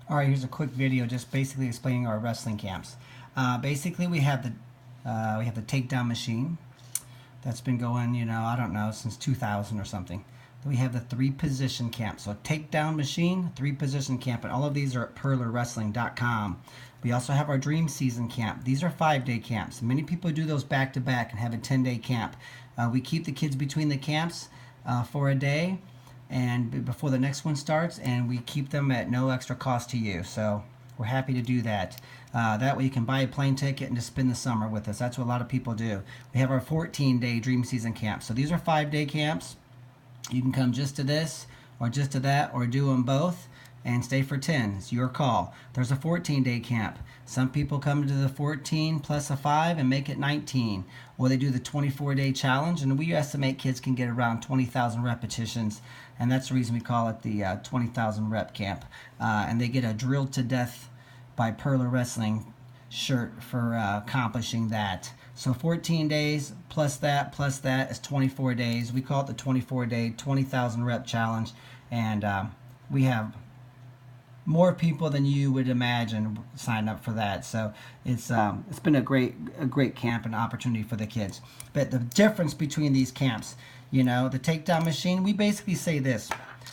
All right, here's a quick video just basically explaining our wrestling camps. Basically, we have the takedown machine that's been going, I don't know, since 2000 or something. Then we have the three position camp. So takedown machine, three position camp, and all of these are at perlerwrestling.com. We also have our dream season camp. These are 5-day camps. Many people do those back to back and have a 10-day camp. We keep the kids between the camps for a day and before the next one starts, and we keep them at no extra cost to you. So we're happy to do that. That way you can buy a plane ticket and just spend the summer with us. That's what a lot of people do. We have our 14-day dream season camp. So these are 5-day camps. You can come just to this or just to that or do them both and stay for 10. It's your call. There's a 14-day camp. Some people come to the 14 plus a 5 and make it 19. Or they do the 24-day challenge, and we estimate kids can get around 20,000 repetitions, and that's the reason we call it the 20,000 rep camp. And they get a drilled to death by Perler Wrestling shirt for accomplishing that. So 14 days plus that is 24 days. We call it the 24-day 20,000 rep challenge, and we have more people than you would imagine sign up for that. So it's been a great camp and opportunity for the kids. But the difference between these camps, the takedown machine, we basically say this: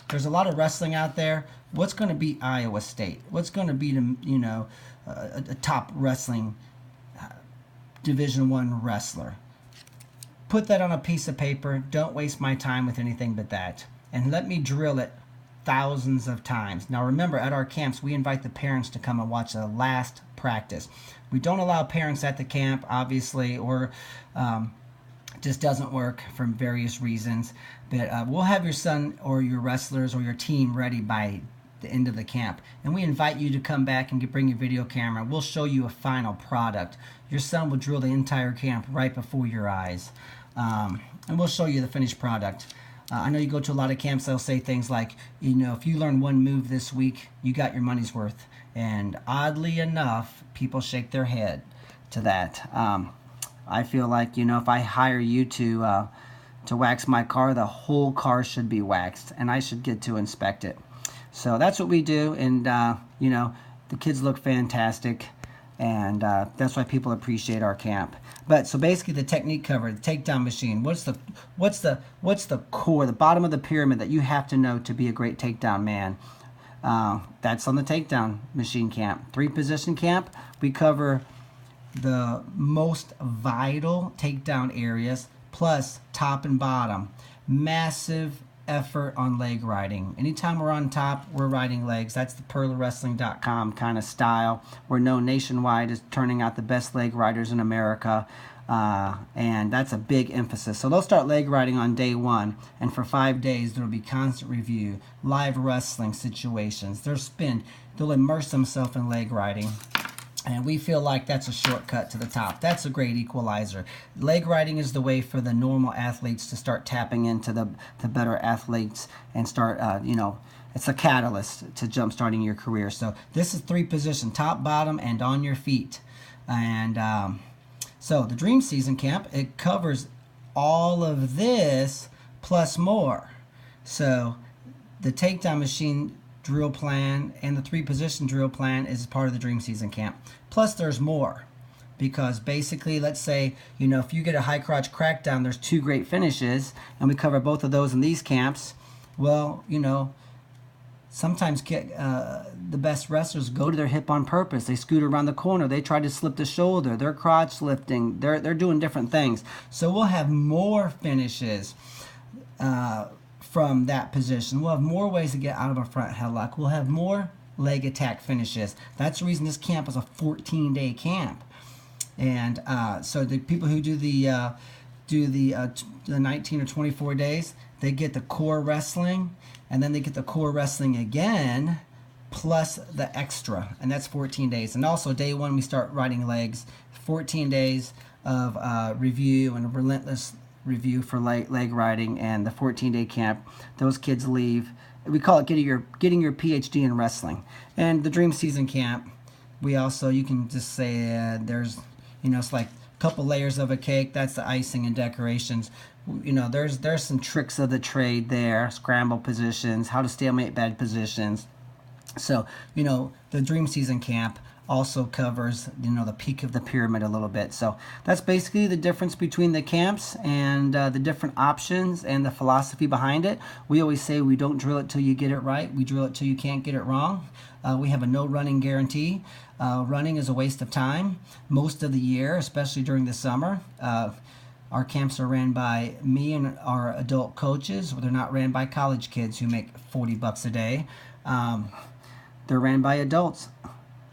there's a lot of wrestling out there. What's going to beat Iowa State? What's going to beat a top wrestling Division I wrestler? Put that on a piece of paper. Don't waste my time with anything but that, and let me drill it thousands of times. Now remember, at our camps we invite the parents to come and watch the last practice. We don't allow parents at the camp, obviously, or just doesn't work for various reasons. But we'll have your son or your wrestlers or your team ready by the end of the camp, and we invite you to come back and bring your video camera. We'll show you a final product. Your son will drill the entire camp right before your eyes, and we'll show you the finished product. I know you go to a lot of camps, they'll say things like, if you learn one move this week, you got your money's worth. And oddly enough, people shake their head to that. I feel like, if I hire you to wax my car, the whole car should be waxed, and I should get to inspect it. So that's what we do, and, the kids look fantastic, and that's why people appreciate our camp. But so basically, the technique cover, the takedown machine. What's the core, the bottom of the pyramid that you have to know to be a great takedown man? That's on the takedown machine camp. 3-position camp. We cover the most vital takedown areas, plus top and bottom. Massive effort on leg riding. Anytime we're on top, we're riding legs. That's the perlerwrestling.com kind of style. We're known nationwide as turning out the best leg riders in America, and that's a big emphasis. So they'll start leg riding on day 1, and for 5 days there will be constant review, live wrestling situations. They'll immerse themselves in leg riding. And we feel like that's a shortcut to the top. That's a great equalizer. Leg riding is the way for the normal athletes to start tapping into the better athletes and start, it's a catalyst to jumpstarting your career. So this is 3-position, top, bottom, and on your feet. And so the Dream Season Camp, it covers all of this plus more. So the takedown machine drill plan and the 3-position drill plan is part of the Dream Season Camp. Plus there's more, because basically, let's say, if you get a high crotch crackdown, there's 2 great finishes, and we cover both of those in these camps. Well, sometimes the best wrestlers go to their hip on purpose. They scoot around the corner. They try to slip the shoulder. They're crotch lifting. They're doing different things. So we'll have more finishes from that position. We'll have more ways to get out of a front headlock. We'll have more leg attack finishes. That's the reason this camp is a 14-day camp. And so the people who do the 19 or 24 days, they get the core wrestling, and then they get the core wrestling again, plus the extra, and that's 14 days. And also day 1, we start riding legs. 14 days of review and a relentless review for leg riding, and the 14-day camp, those kids leave. We call it getting your PhD in wrestling. And the Dream Season Camp, we also, you can just say there's, it's like a couple layers of a cake. That's the icing and decorations. There's some tricks of the trade there, scramble positions, how to stalemate bad positions. So, the Dream Season Camp also covers, the peak of the pyramid a little bit. So that's basically the difference between the camps and the different options and the philosophy behind it. We always say we don't drill it till you get it right. We drill it till you can't get it wrong. We have a no running guarantee. Running is a waste of time most of the year, especially during the summer. Our camps are ran by me and our adult coaches. They're not ran by college kids who make $40 a day. They're ran by adults,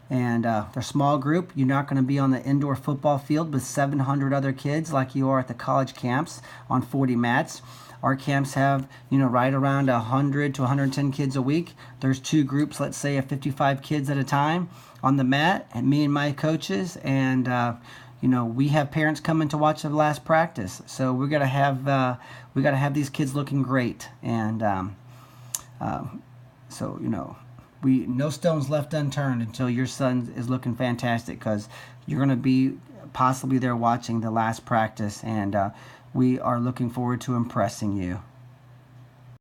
and they're small group. You're not going to be on the indoor football field with 700 other kids like you are at the college camps on 40 mats. Our camps have, right around 100 to 110 kids a week. There's two groups, let's say, of 55 kids at a time on the mat, and me and my coaches, and we have parents coming to watch the last practice. So we gotta have these kids looking great, and so we no stones left unturned until your son is looking fantastic, because you're going to be possibly there watching the last practice, and we are looking forward to impressing you.